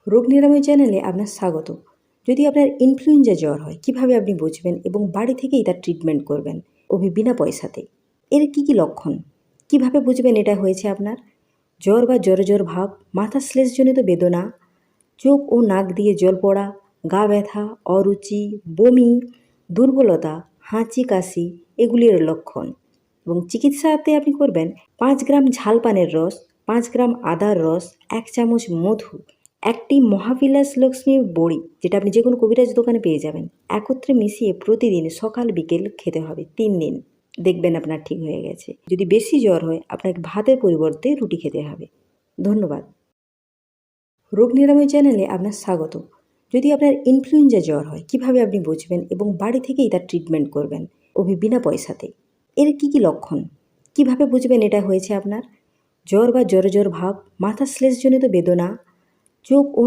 রোগ নিরাময় চ্যানেলে আপনার স্বাগত। যদি আপনার ইনফ্লুয়েঞ্জা জ্বর হয় কিভাবে আপনি বুঝবেন এবং বাড়ি থেকেই তার ট্রিটমেন্ট করবেন বিনা পয়সাতে। এর কি লক্ষণ, কিভাবে বুঝবেন এটা হয়েছে আপনার? জ্বর বা জ্বর ভাব, মাথা শ্লেষজনিত বেদনা, চোখ ও নাক দিয়ে জল পড়া, গা ব্যথা, অরুচি, বমি, দুর্বলতা, হাঁচি কাশি এগুলির লক্ষণ। এবং চিকিৎসাতে আপনি করবেন 5 গ্রাম ঝাল পানের রস, 5 গ্রাম আদার রস, 1 চামচ মধু, একটি মহাবিলাস লক্ষ্মী বড়ি যেটা আপনি যে কোনো কবিরাজ দোকানে পেয়ে যাবেন, একত্রে মিশিয়ে প্রতিদিন সকাল বিকেল খেতে হবে 3 দিন। দেখবেন আপনার ঠিক হয়ে গেছে। যদি বেশি জ্বর হয় আপনাকে ভাতের পরিবর্তে রুটি খেতে হবে। ধন্যবাদ। রোগ নিরাময় চ্যানেলে আপনার স্বাগত। যদি আপনার ইনফ্লুয়েঞ্জা জ্বর হয় কিভাবে আপনি বুঝবেন এবং বাড়ি থেকেই তার ট্রিটমেন্ট করবেন বিনা পয়সাতে। এর কি লক্ষণ, কিভাবে বুঝবেন এটা হয়েছে আপনার? জ্বর বা জ্বর ভাব, মাথা শ্লেষজনিত বেদনা, চোখ ও